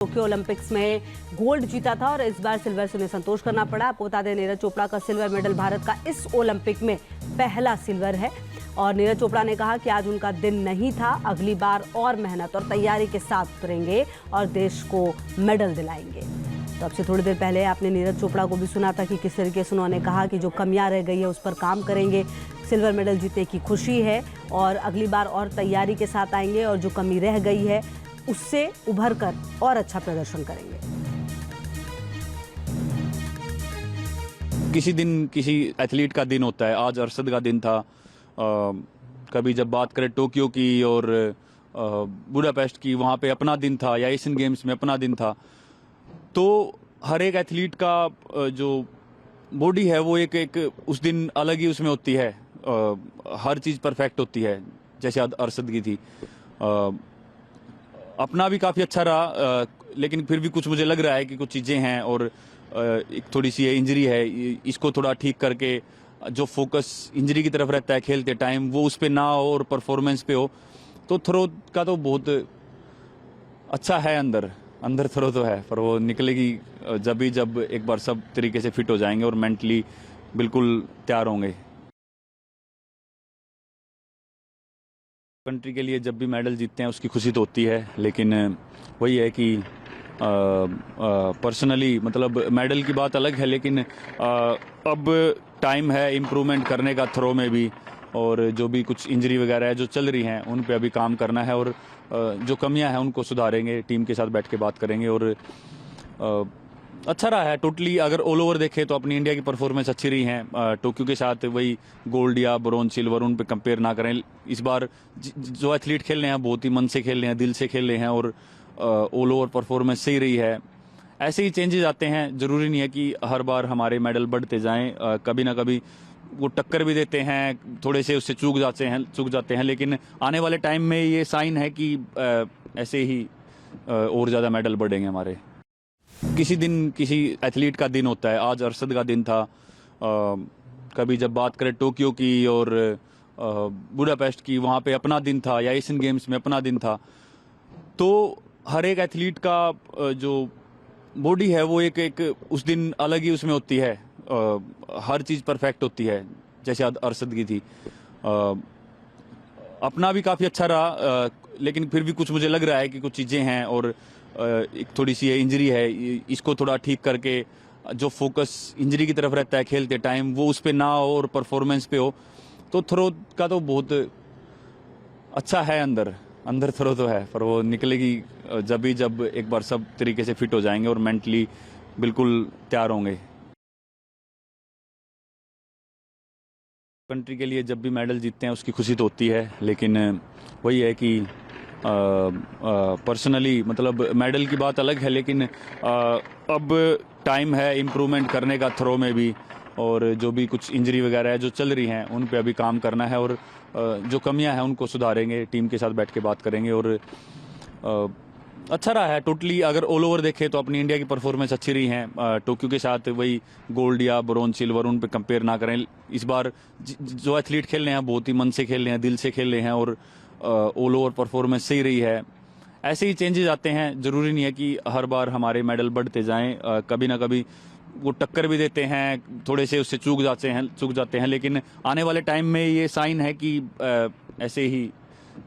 Tokyo Olympics में gold जीता था और इस बार सिल्वर से उन्हें संतोष करना पड़ा। आपको बता दें, नीरज चोपड़ा का सिल्वर मेडल भारत का इस ओलंपिक में पहला सिल्वर है और नीरज चोपड़ा ने कहा कि आज उनका दिन नहीं था, अगली बार और मेहनत और तैयारी के साथ उतरेंगे और देश को मेडल दिलाएंगे। तो अब से थोड़ी देर पहले आपने नीरज चोपड़ा को भी सुना था कि किस तरीके से उन्होंने कहा कि जो कमियां रह गई है उस पर काम करेंगे, सिल्वर मेडल जीतने की खुशी है और अगली बार और तैयारी के साथ आएंगे और जो कमी रह गई है उससे उभर कर और अच्छा प्रदर्शन करेंगे। किसी दिन किसी एथलीट का दिन होता है। आज अरशद का दिन था। कभी जब बात करें टोक्यो की और बुडापेस्ट की, वहाँ पे अपना दिन था, या एशियन गेम्स में अपना दिन था। तो हर एक एथलीट का जो बॉडी है वो एक उस दिन अलग ही उसमें होती है। हर चीज़ परफेक्ट होती है, जैसे अरशद की थी। अपना भी काफ़ी अच्छा रहा, लेकिन फिर भी कुछ मुझे लग रहा है कि कुछ चीज़ें हैं और एक थोड़ी सी इंजरी है। इसको थोड़ा ठीक करके जो फोकस इंजरी की तरफ रहता है खेलते टाइम, वो उस पर ना हो और परफॉर्मेंस पे हो। तो थ्रो का तो बहुत अच्छा है, अंदर थ्रो तो है, पर वो निकलेगी जब एक बार सब तरीके से फिट हो जाएंगे और मेंटली बिल्कुल तैयार होंगे। कंट्री के लिए जब भी मेडल जीतते हैं उसकी खुशी तो होती है, लेकिन वही है कि पर्सनली मतलब मेडल की बात अलग है, लेकिन अब टाइम है इम्प्रूवमेंट करने का थ्रो में भी, और जो भी कुछ इंजरी वगैरह है जो चल रही हैं उन पे अभी काम करना है और जो कमियां हैं उनको सुधारेंगे, टीम के साथ बैठ के बात करेंगे। और अच्छा रहा है टोटली। अगर ऑल ओवर देखें तो अपनी इंडिया की परफॉर्मेंस अच्छी रही है। टोक्यो के साथ वही गोल्ड या ब्रोंज सिल्वर उन पे कंपेयर ना करें। इस बार जो एथलीट खेल रहे हैं बहुत ही मन से खेल रहे हैं, दिल से खेल रहे हैं और ऑल ओवर परफॉर्मेंस सही रही है। ऐसे ही चेंजेस आते हैं, ज़रूरी नहीं है कि हर बार हमारे मेडल बढ़ते जाएं। कभी ना कभी वो टक्कर भी देते हैं, थोड़े से उससे चूक जाते हैं, लेकिन आने वाले टाइम में ये साइन है कि ऐसे ही और ज़्यादा मेडल बढ़ेंगे हमारे। किसी दिन किसी एथलीट का दिन होता है। आज अरशद का दिन था। कभी जब बात करें टोक्यो की और बुडापेस्ट की, वहाँ पे अपना दिन था, या एशियन गेम्स में अपना दिन था। तो हर एक एथलीट का जो बॉडी है वो एक उस दिन अलग ही उसमें होती है। हर चीज़ परफेक्ट होती है, जैसे अरशद की थी। अपना भी काफ़ी अच्छा रहा, लेकिन फिर भी कुछ मुझे लग रहा है कि कुछ चीज़ें हैं और एक थोड़ी सी इंजरी है। इसको थोड़ा ठीक करके जो फोकस इंजरी की तरफ रहता है खेलते टाइम, वो उस पर ना हो और परफॉर्मेंस पे हो। तो थ्रो का तो बहुत अच्छा है, अंदर थ्रो तो है, पर वो निकलेगी जब एक बार सब तरीके से फिट हो जाएंगे और मेंटली बिल्कुल तैयार होंगे। कंट्री के लिए जब भी मेडल जीतते हैं उसकी खुशी तो होती है, लेकिन वही है कि पर्सनली मतलब मेडल की बात अलग है, लेकिन अब टाइम है इम्प्रूवमेंट करने का थ्रो में भी, और जो भी कुछ इंजरी वगैरह है जो चल रही हैं उन पे अभी काम करना है और जो कमियां हैं उनको सुधारेंगे, टीम के साथ बैठ के बात करेंगे। और अच्छा रहा है टोटली। अगर ऑल ओवर देखें तो अपनी इंडिया की परफॉर्मेंस अच्छी रही है। टोक्यो के साथ वही गोल्ड या ब्रोंज सिल्वर उन पे कंपेयर ना करें। इस बार जो एथलीट खेल रहे हैं बहुत ही मन से खेल रहे हैं, दिल से खेल रहे हैं और ऑल ओवर परफॉर्मेंस सही रही है। ऐसे ही चेंजेस आते हैं, ज़रूरी नहीं है कि हर बार हमारे मेडल बढ़ते जाएं। कभी ना कभी वो टक्कर भी देते हैं, थोड़े से उससे चूक जाते हैं, लेकिन आने वाले टाइम में ये साइन है कि ऐसे ही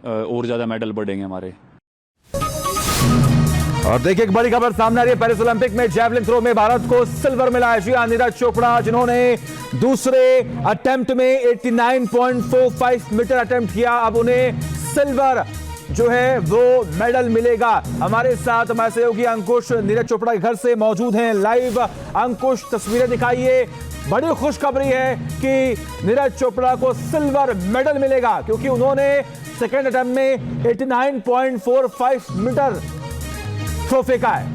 और ज़्यादा मेडल बढ़ेंगे हमारे। और देखिए, एक बड़ी खबर सामने आ रही है। पेरिस ओलंपिक में जैवलिन थ्रो में भारत को सिल्वर मिला है। जी हां, नीरज चोपड़ा जिन्होंने दूसरे अटेम्प्ट में 89.45 मीटर अटेम्प्ट किया, अब उन्हें सिल्वर जो है वो मेडल मिलेगा। हमारे साथ हमारे सहयोगी अंकुश नीरज चोपड़ा के घर से मौजूद हैं लाइव। अंकुश, तस्वीरें दिखाइए। बड़ी खुशखबरी है कि नीरज चोपड़ा को सिल्वर मेडल मिलेगा, क्योंकि उन्होंने सेकेंड अटेम्प्ट में 89.45 मीटर थ्रो फेंका है।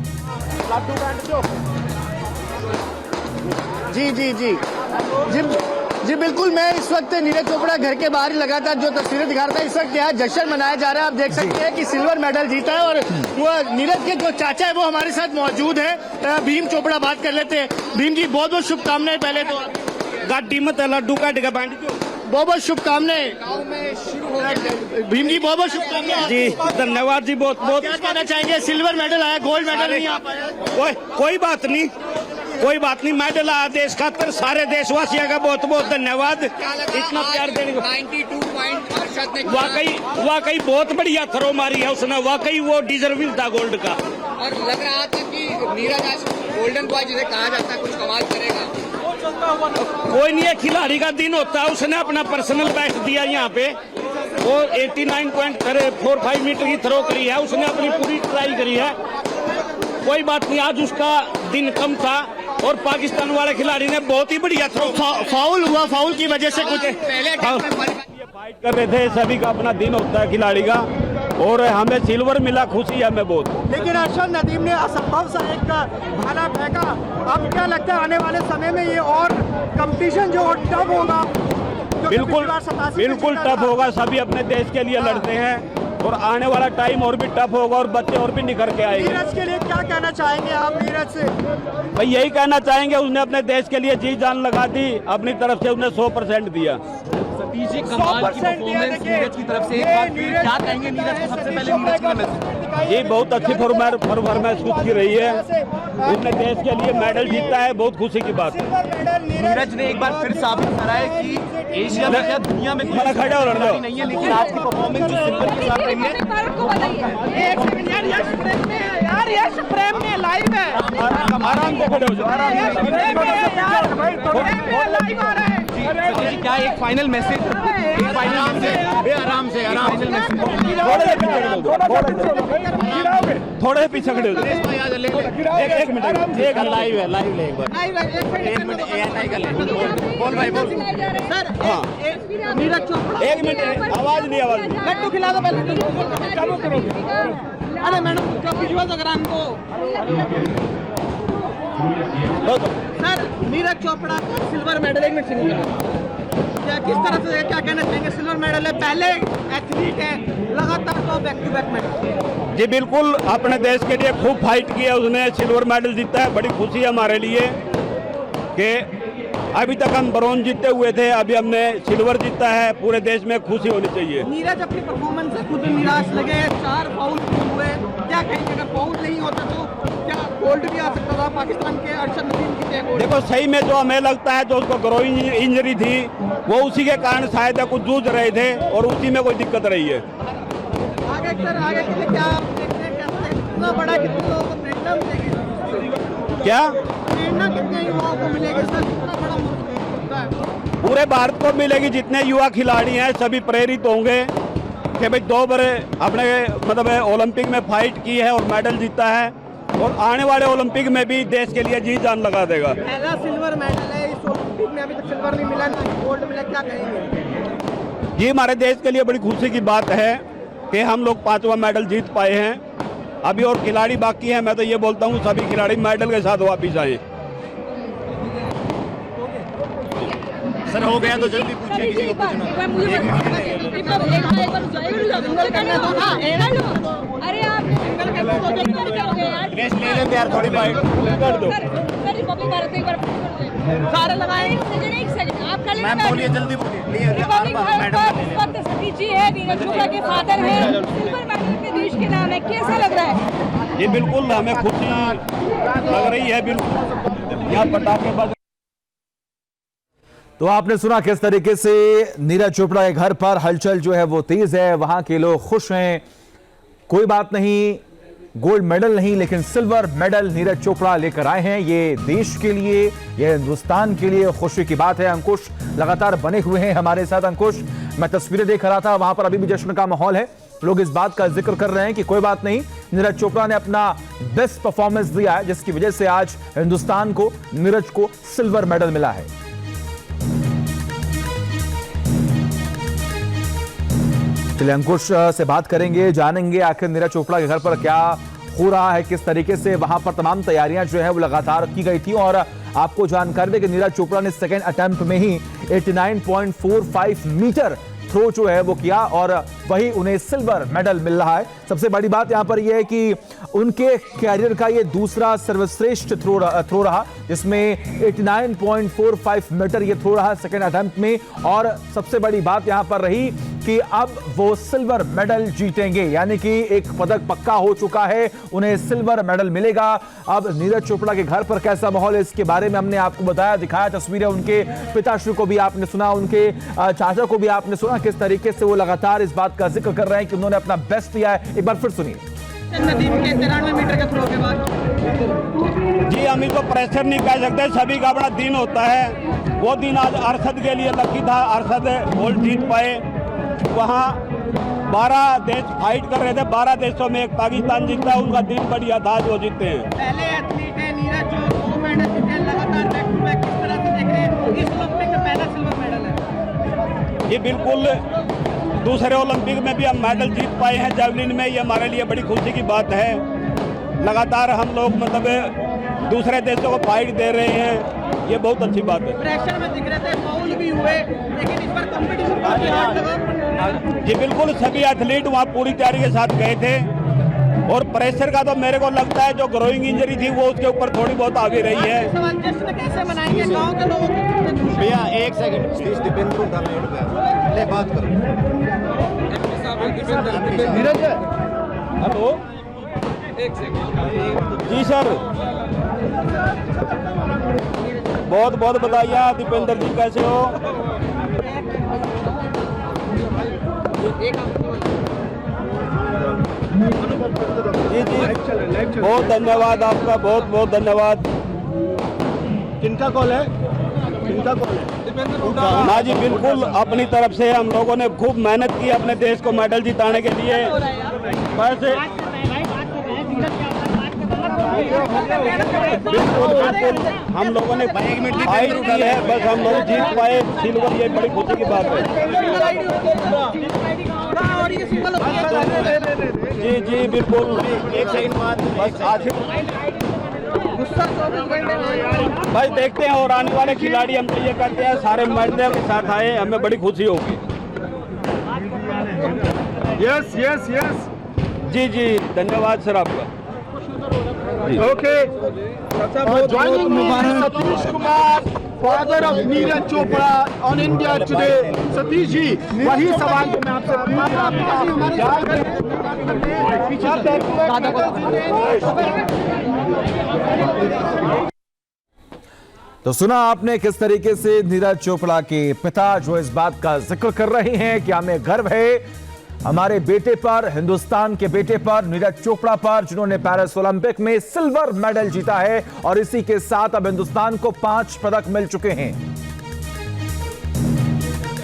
जी बिल्कुल। मैं इस वक्त नीरज चोपड़ा घर के बाहर ही लगातार जो तस्वीरें दिखा रहा था। इस वक्त यहाँ जश्न मनाया जा रहा है। आप देख सकते हैं कि सिल्वर मेडल जीता है और वो नीरज के जो चाचा है वो हमारे साथ मौजूद है। भीम चोपड़ा बात कर लेते हैं। भीम जी, बहुत बहुत शुभकामनाएं। पहले तो गड्डी मत लड्डू काट के बांट बहुत बहुत शुभकामनाएं। भीम जी बहुत बहुत शुभकामनाएं जी, धन्यवाद जी, बहुत बहुत। क्या कहना चाहेंगे? सिल्वर मेडल आया, गोल्ड मेडल नहीं आ पाया। कोई बात नहीं, कोई बात नहीं। मेडल आया देश खातर, सारे देशवासियों का बहुत बहुत धन्यवाद इतना प्यार देने को। 92 पॉइंट अर्शद ने वाकई बहुत बढ़िया थ्रो मारी है उसने, वाकई वो डिजर्विंग था गोल्ड का। और लग रहा था कि नीरज आज गोल्डन बॉय जिसे कहा जाता है कुछ कमाल करेगा। कोई नहीं है, खिलाड़ी का दिन होता है, उसने अपना पर्सनल बेस्ट दिया यहाँ पे। वो 89.45 मीटर की थ्रो करी है, उसने अपनी पूरी ट्राई करी है। कोई बात नहीं, आज उसका दिन कम था और पाकिस्तान वाले खिलाड़ी ने बहुत ही बढ़िया थ्रो। फाउल हुआ, फाउल की वजह से कुछ पहले अटैम्प्ट में फाइट कर रहे थे, सभी का अपना दिन होता है खिलाड़ी का, और हमें सिल्वर मिला, खुशी है हमें बहुत। लेकिन अरशद नदीम ने असंभव सा एक भाला फेंका। अब क्या लगता है आने वाले समय में ये और कंपटीशन जो टफ होगा? बिल्कुल टफ होगा, सभी अपने देश के लिए लड़ते हैं और आने वाला टाइम और भी टफ होगा और बच्चे और भी निखर के आएंगे। नीरज के लिए क्या कहना चाहेंगे आप? नीरज से भाई यही कहना चाहेंगे, उसने अपने देश के लिए जी जान लगा दी, अपनी तरफ से उसने 100% दिया। ये बहुत अच्छी परफॉर्मेंस उसकी रही है, उसने देश के लिए मेडल जीता है, बहुत खुशी की बात है। नीरज ने एक बार फिर साबित करा है कि एशिया में क्या दुनिया में खड़ा खड़ा नहीं है, लेकिन आपकी परफॉर्मेंस जो सिल्वर के साथ रही है। आराम से खड़े हो जाओ, क्या एक फाइनल मैसेज, आराम से थोड़े पीछे खड़े हो जाओ। एक मिनट, एक लाइव है, लाइव ले एक बार। बोल भाई बोल। हाँ, एक मिनट, आवाज नहीं। लड्डू खिला दो पहले। अरे मैडम विजुअल अगर हमको sir, Neeraj Chopra silver medal, एक मिनट क्या किस तरह से क्या कहना चाहेंगे? सिल्वर मेडल है, पहले एथलीट है, लगातार तो बैक टू बैक मेडल। जी बिल्कुल, अपने देश के लिए खूब फाइट किया उसने, सिल्वर मेडल जीता है, बड़ी खुशी है हमारे लिए कि अभी तक हम ब्रॉन्ज जीते हुए थे, अभी हमने सिल्वर जीता है, पूरे देश में खुशी होनी चाहिए। नीरज अपनी परफॉर्मेंस से खुद निराश लगे, 4 फाउल हुए, क्या कहेंगे? अगर फाउल नहीं होता तो क्या गोल्ड भी आ सकता था पाकिस्तान के? अरशद नदीम की जय गोल्ड। देखो सही में जो हमें लगता है, जो उसको ग्रोइंग इंजरी थी, वो उसी के कारण शायद कुछ जूझ रहे थे और उसी में कोई दिक्कत रही है। आगे के लिए क्या आप देखते हैं? कैसे इतना बड़ा, कितने लोगों को प्रेरणा मिलेगी? क्या प्रेरणा कितने युवाओं को मिलेगी सर? कितना बड़ा मुद्दा है? पूरे भारत को मिलेगी, जितने युवा खिलाड़ी हैं सभी प्रेरित होंगे कि भाई 2 बार अपने मतलब ओलंपिक में फाइट की है और मेडल जीता है, और आने वाले ओलंपिक में भी देश के लिए जी जान लगा देगा। पहला सिल्वर मेडल है इस ओलंपिक में, अभी तक सिल्वर नहीं मिला, ना गोल्ड मिला, क्या कहेंगे? ये हमारे देश के लिए बड़ी खुशी की बात है कि हम लोग 5वां मेडल जीत पाए हैं। अभी और खिलाड़ी बाकी हैं, मैं तो ये बोलता हूँ सभी खिलाड़ी मेडल के साथ वापिस आए। सर हो गया तो जल्दी पूछिए किसी को पूछना। अरे आप रेस्ट ले लेते यार, थोड़ी फाइट कर दो। रिपब्लिक भारत एक बार सारे लगाए, एक सेकंड आप कर मैम बोलिए, जल्दी बोलिए। रिपब्लिक भारत का सतीश जी है, नीरज चोपड़ा के फादर है, सिल्वर मेडल के देश के नाम है, कैसा लग रहा है? ये बिल्कुल हमें खुशी लग रही है, बिल्कुल यहाँ पटाखे बज। तो आपने सुना किस तरीके से नीरज चोपड़ा के घर पर हलचल जो है वो तेज है, वहां के लोग खुश हैं। कोई बात नहीं, गोल्ड मेडल नहीं लेकिन सिल्वर मेडल नीरज चोपड़ा लेकर आए हैं। ये देश के लिए, ये हिंदुस्तान के लिए खुशी की बात है। अंकुश लगातार बने हुए हैं हमारे साथ। अंकुश, मैं तस्वीरें देख रहा था, वहां पर अभी भी जश्न का माहौल है, लोग इस बात का जिक्र कर रहे हैं कि कोई बात नहीं, नीरज चोपड़ा ने अपना बेस्ट परफॉर्मेंस दिया है, जिसकी वजह से आज हिंदुस्तान को, नीरज को सिल्वर मेडल मिला है। चलिए अंकुश से बात करेंगे, जानेंगे आखिर नीरज चोपड़ा के घर पर क्या हो रहा है, किस तरीके से वहां पर तमाम तैयारियां जो है वो लगातार की गई थी। और आपको जानकारी दें कि नीरज चोपड़ा ने सेकेंड अटेम्प्ट में ही 89.45 मीटर थ्रो जो है वो किया और वही उन्हें सिल्वर मेडल मिल रहा है। सबसे बड़ी बात यहां पर यह है कि उनके कैरियर का ये दूसरा सर्वश्रेष्ठ थ्रो रहा, जिसमें 89.45 मीटर ये थ्रो रहा सेकेंड अटेम्प्ट में। और सबसे बड़ी बात यहां पर रही कि अब वो सिल्वर मेडल जीतेंगे, यानी कि एक पदक पक्का हो चुका है, उन्हें सिल्वर मेडल मिलेगा। अब नीरज चोपड़ा के घर पर कैसा माहौल है इसके बारे में हमने आपको बताया, दिखाया तस्वीरें। उनके पिताश्री को भी आपने सुना, उनके चाचा को भी आपने सुना किस तरीके से वो लगातार इस बात का जिक्र कर रहे हैं कि उन्होंने अपना बेस्ट दिया है। एक बार फिर सुनिए। नदीम के 93 मीटर के थ्रो के बाद जी हम इसको प्रेशर नहीं कह सकते, सभी का बड़ा दिन होता है। वो दिन आज अरशद के लिए लकी था, अरशद गोल्ड जीत पाए। वहाँ 12 देश फाइट कर रहे थे, 12 देशों में एक पाकिस्तान जीता, उनका दिन बढ़िया था, जो जीते हैं। पहले एथलीट है नीरज जो 2 मेडल जीते हैं लगातार बैक टू बैक, किस तरह से देख रहे हैं इस ओलंपिक में पहला सिल्वर मेडल है? ये बिल्कुल दूसरे ओलंपिक में भी हम मेडल जीत पाए हैं जेवलिन में, ये हमारे लिए बड़ी खुशी की बात है। लगातार हम लोग मतलब दूसरे देशों को फाइट दे रहे हैं, ये बहुत अच्छी बात है। प्रेशर में दिख रहे थे, फाउल भी हुए, लेकिन इस बार कंपटीशन काफी हार्ड लगा। जी बिल्कुल, सभी एथलीट वहाँ पूरी तैयारी के साथ गए थे और प्रेशर का तो मेरे को लगता है जो ग्रोइंग इंजरी थी वो उसके ऊपर थोड़ी बहुत आ भी रही है। जश्न कैसे मनाएंगे गाँव के लोगों को? भैया एक सेकंड प्लीज, दीपेंद्र उठा ले बात करो। नीरज हेलो, एक सेकंड जी सर, बहुत बहुत बधाइयाँ दीपेंद्र जी, कैसे हो? जी जी बहुत धन्यवाद आपका, बहुत बहुत धन्यवाद। किनका कॉल है, किनका कॉल है? हाँ जी बिल्कुल, अपनी तरफ से हम लोगों ने खूब मेहनत की अपने देश को मेडल जिताने के लिए। वैसे बिल्कुल हम लोगों ने फाइट की है, बस हम लोग जीत पाए सिल्वर, ये बड़ी खुशी की बात है। जी जी बिल्कुल, एक सेकंड बाद बस आज भाई देखते हैं और आने वाले खिलाड़ी हम तो ये करते हैं सारे मेडल के साथ आए, हमें बड़ी खुशी होगी। यस यस यस, जी जी धन्यवाद सर आपका। Okay. Joining me is Satish Kumar, father of Neeraj Chopra on India today. Satish ji, वही सवाल जो मैं आपसे तो सुना आपने किस तरीके से नीरज चोपड़ा के पिता जो इस बात का जिक्र कर रहे हैं कि हमें गर्व है हमारे बेटे पर, हिंदुस्तान के बेटे पर, नीरज चोपड़ा पर, जिन्होंने पेरिस ओलंपिक में सिल्वर मेडल जीता है। और इसी के साथ अब हिंदुस्तान को 5 पदक मिल चुके हैं।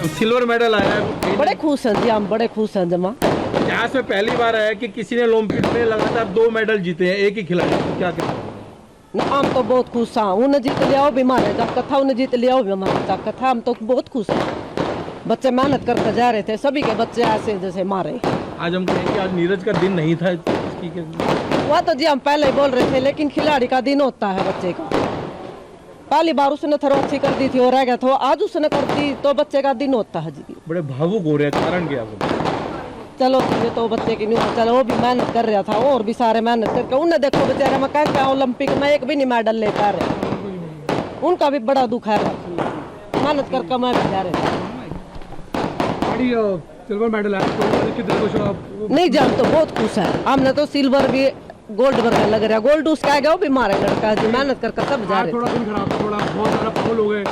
सिल्वर मेडल आया है, बड़े खुश हैं जी, हम बड़े खुश हैं जमा। यहाँ से पहली बार आया कि किसी ने ओलंपिक में लगातार 2 मेडल जीते हैं एक ही खिलाड़ी, क्या कहते हैं? हम तो बहुत खुश हैं, उन्हें जीत लिया भी हमारे जाकर था, उन्हें जीत लिया भी हमारे जाकर था, हम तो बहुत खुश हैं। बच्चे मेहनत करके जा रहे थे, सभी के बच्चे ऐसे जैसे मारे। आज हम कहें कि आज नीरज का दिन नहीं था इसकी वह तो जी हम पहले ही बोल रहे थे, लेकिन खिलाड़ी का दिन होता है बच्चे का। पहली बार उसने थोड़ा अच्छी कर दी थी और रह गया था, आज उसने कर दी तो बच्चे का दिन होता है जी। बड़े भावुक हो रहे हैं, कारण क्या है? चलो ये तो बच्चे की नहीं, चलो वो भी मेहनत कर रहा था और भी सारे मेहनत करके, उन्हें देखो बेचारे में कहते ओलंपिक में एक भी नहीं मेडल ले पा रहे, उनका भी बड़ा दुख है, मेहनत करके मैं भी जा रहे थे। सिल्वर मेडल नहीं जी हम तो बहुत खुश है, हमने तो सिल्वर भी गोल्ड वर्ग लग रहा है, गोल्ड उसका गया वो भी मारे लड़का जी, मेहनत करके सब जा रहे थोड़ा दिन खराब था, थोड़ा बहुत सारा फाउल हो गए,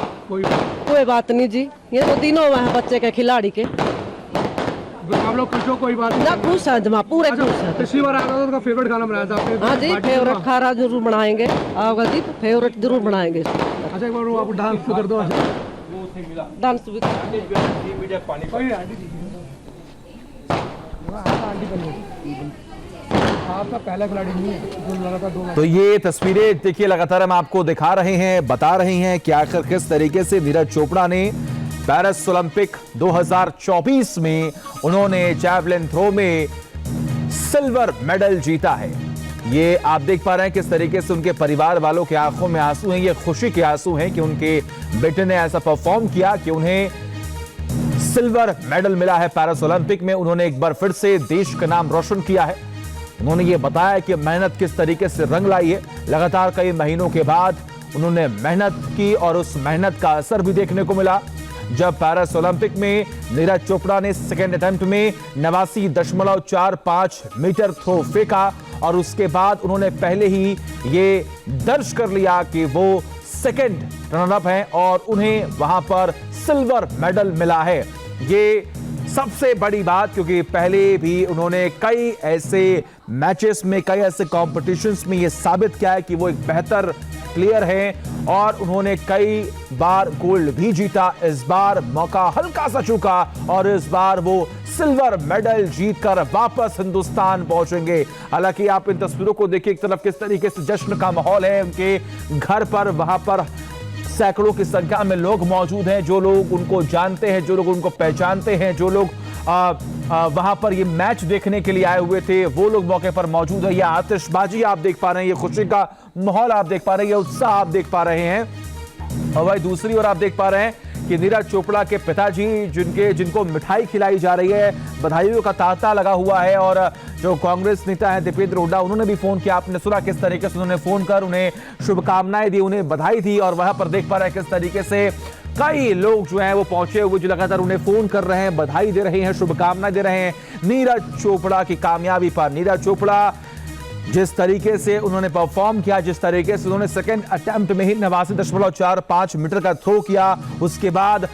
कोई बात नहीं जी, ये तो दिनों हुए हैं बच्चे के खिलाड़ी के। आप लोग खुश हो? कोई बात ना खुश है जमा, पूरे खुश है। पिछली बार आया था उनका फेवरेट खाना बनाया था आपने? हाँ जी फेवरेट खाना जरूर बनाएंगे, आओगे जी फेवरेट जरूर बनाएंगे। अच्छा एक बार वो आप डांस तो कर दो, डांस भी आपका पहला खिलाड़ी नहीं है जो लगातार 2 तो ये तस्वीरें देखिए लगातार हम आपको दिखा रहे हैं, बता रहे हैं कि आखिर किस तरीके से नीरज चोपड़ा ने पेरिस ओलंपिक 2024 में उन्होंने जैवलिन थ्रो में सिल्वर मेडल जीता है। ये आप देख पा रहे हैं किस तरीके से उनके परिवार वालों के आंखों में आंसू हैं, ये खुशी के आंसू हैं कि उनके बेटे ने ऐसा परफॉर्म किया कि उन्हें सिल्वर मेडल मिला है पेरिस ओलंपिक में। उन्होंने एक बार फिर से देश का नाम रोशन किया है। उन्होंने ये बताया कि मेहनत किस तरीके से रंग लाई है। लगातार कई महीनों के बाद उन्होंने मेहनत की और उस मेहनत का असर भी देखने को मिला। जब पेरिस ओलंपिक में नीरज चोपड़ा ने सेकेंड अटेम्प्ट में 89.45 मीटर थ्रो फेंका और उसके बाद उन्होंने पहले ही ये दर्ज कर लिया कि वो सेकेंड रनर-अप हैं और उन्हें वहां पर सिल्वर मेडल मिला है। ये सबसे बड़ी बात, क्योंकि पहले भी उन्होंने कई ऐसे मैचेस में, कई ऐसे कॉम्पिटिशन्स में ये साबित किया है कि वो एक बेहतर प्लेयर हैं और उन्होंने कई बार गोल्ड भी जीता। इस बार मौका हल्का सा चूका और इस बार वो सिल्वर मेडल जीतकर वापस हिंदुस्तान पहुंचेंगे। हालांकि आप इन तस्वीरों को देखिए, एक तरफ किस तरीके से जश्न का माहौल है उनके घर पर, वहां पर सैकड़ों की संख्या में लोग मौजूद हैं, जो लोग उनको जानते हैं, जो लोग उनको पहचानते हैं, जो लोग वहां पर ये मैच देखने के लिए आए हुए थे, वो लोग मौके पर मौजूद है। ये आतिशबाजी आप देख पा रहे हैं, ये खुशी का माहौल आप देख पा रहे हैं, ये उत्साह आप देख पा रहे हैं। और भाई दूसरी ओर आप देख पा रहे हैं कि नीरज चोपड़ा के पिताजी जिनको मिठाई खिलाई जा रही है, बधाइयों का तांता लगा हुआ है। और जो कांग्रेस नेता है दीपेंद्र हुड्डा, उन्होंने भी फोन किया। आपने सुना किस तरीके से उन्होंने फोन कर उन्हें शुभकामनाएं दी, उन्हें बधाई दी। और वहां पर देख पा रहे हैं किस तरीके से कई लोग जो हैं वो पहुंचे हुए, जो लगातार उन्हें फोन कर रहे हैं, बधाई दे रहे हैं, शुभकामनाएं दे रहे हैं नीरज चोपड़ा की कामयाबी पर। नीरज चोपड़ा जिस तरीके से उन्होंने परफॉर्म किया, जिस तरीके से उन्होंने सेकंड अटेम्प्ट में ही 89.45 मीटर का थ्रो किया, उसके बाद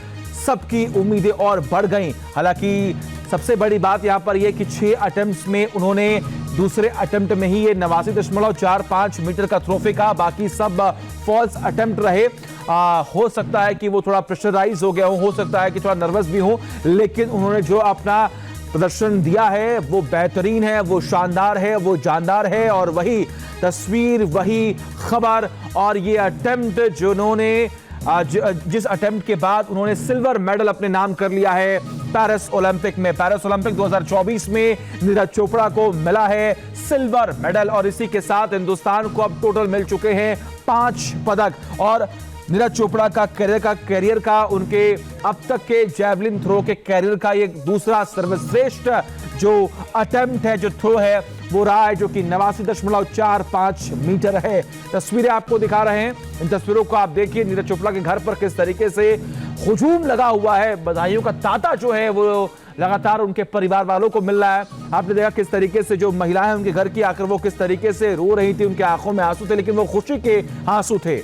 सबकी उम्मीदें और बढ़ गईं। हालांकि सबसे बड़ी बात यहां पर यह कि 6 अटेम्प्ट्स में उन्होंने दूसरे अटेम्प्ट में ही ये 89.45 मीटर का थ्रो फेंका, बाकी सब फॉल्स अटेम्प्ट रहे। हो सकता है कि वो थोड़ा प्रेशराइज हो गया हो सकता है कि थोड़ा नर्वस भी हो, लेकिन उन्होंने जो अपना प्रदर्शन दिया है वो बेहतरीन है, वो शानदार है, वो जानदार है। और वही तस्वीर, वही खबर और ये अटेम्प्ट जो उन्होंने जिस अटेम्प्ट के बाद उन्होंने सिल्वर मेडल अपने नाम कर लिया है पेरिस ओलंपिक में। पेरिस ओलंपिक 2024 में नीरज चोपड़ा को मिला है सिल्वर मेडल और इसी के साथ हिंदुस्तान को अब टोटल मिल चुके हैं 5 पदक। और नीरज चोपड़ा का कैरियर का उनके अब तक के जैवलिन थ्रो के कैरियर का ये दूसरा सर्वश्रेष्ठ जो अटेम्प्ट है, जो थ्रो है, वो रहा है, जो कि 89.45 मीटर है। तस्वीरें आपको दिखा रहे हैं, इन तस्वीरों को आप देखिए। नीरज चोपड़ा के घर पर किस तरीके से हुजूम लगा हुआ है, बधाइयों का तांता जो है वो लगातार उनके परिवार वालों को मिल रहा है। आपने देखा किस तरीके से जो महिलाएं उनके घर की आकर वो किस तरीके से रो रही थी, उनके आंखों में आंसू थे, लेकिन वो खुशी के आंसू थे।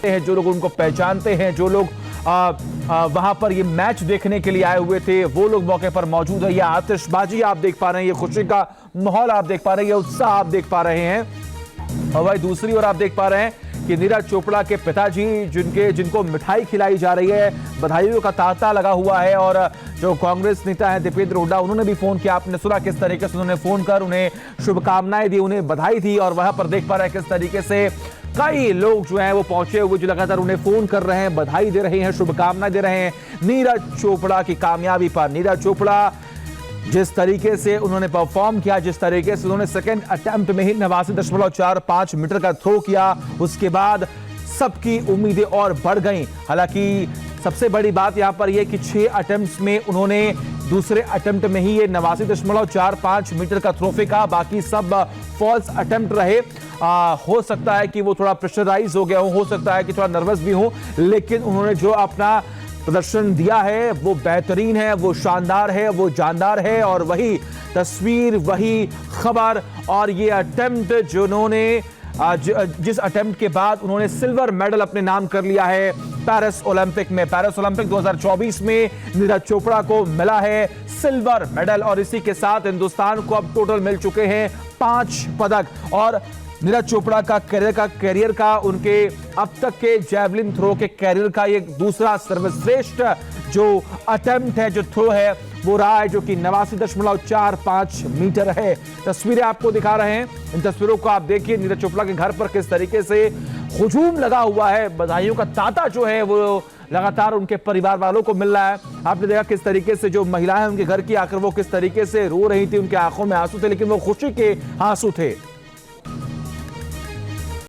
जो लोग उनको पहचानते हैं, जो लोग वहां पर ये मैच देखने के लिए आए हुए थे, वो लोग मौके पर मौजूद है। ये आतिशबाजी आप देख पा रहे हैं, ये खुशी का माहौल आप देख पा रहे हैं, ये उत्साह आप देख पा रहे हैं। और भाई दूसरी ओर आप देख पा रहे हैं कि नीरज चोपड़ा के पिताजी जिनको मिठाई खिलाई जा रही है, बधाइयों का तांता लगा हुआ है। और जो कांग्रेस नेता है दीपेंद्र हुड्डा, उन्होंने भी फोन किया। आपने सुना किस तरीके से उन्होंने फोन कर उन्हें शुभकामनाएं दी, उन्हें बधाई दी। और वहां पर देख पा रहे हैं किस तरीके से कई लोग जो हैं वो पहुंचे हुए, जो लगातार उन्हें फोन कर रहे हैं, बधाई दे रहे हैं, शुभकामनाएं दे रहे हैं नीरज चोपड़ा की कामयाबी पर। नीरज चोपड़ा जिस तरीके से उन्होंने परफॉर्म किया, जिस तरीके से उन्होंने सेकंड अटेम्प्ट में ही 89.45 मीटर का थ्रो किया, उसके बाद सबकी उम्मीदें और बढ़ गईं। हालांकि सबसे बड़ी बात यहां पर यह कि 6 अटेम्प्ट्स में उन्होंने दूसरे अटेम्प्ट में ही ये 89.45 मीटर का थ्रो फेंका, बाकी सब फॉल्स अटेम्प्ट रहे। हो सकता है कि वो थोड़ा प्रेशराइज हो गया हो सकता है कि थोड़ा नर्वस भी हो, लेकिन उन्होंने जो अपना प्रदर्शन दिया है वो बेहतरीन है, वो शानदार है, वो जानदार है। और वही तस्वीर, वही खबर और ये अटेम्प्ट जो उन्होंने जिस अटेम्प्ट के बाद उन्होंने सिल्वर मेडल अपने नाम कर लिया है पेरिस ओलंपिक में। पेरिस ओलंपिक 2024 में नीरज चोपड़ा को मिला है सिल्वर मेडल और इसी के साथ हिंदुस्तान को अब टोटल मिल चुके हैं 5 पदक। और नीरज चोपड़ा का कैरियर का उनके अब तक के जैवलिन थ्रो के कैरियर का एक दूसरा सर्वश्रेष्ठ जो अटेम्प्ट है, जो थ्रो है, वो रहा है, जो कि 89.45 मीटर है। तस्वीरें आपको दिखा रहे हैं, इन तस्वीरों को आप देखिए। नीरज चोपड़ा के घर पर किस तरीके से हुजूम लगा हुआ है, बधाइयों का तांता जो है वो लगातार उनके परिवार वालों को मिल रहा है। आपने देखा किस तरीके से जो महिलाएं उनके घर की आकर वो किस तरीके से रो रही थी, उनके आंखों में आंसू थे, लेकिन वो खुशी के आंसू थे।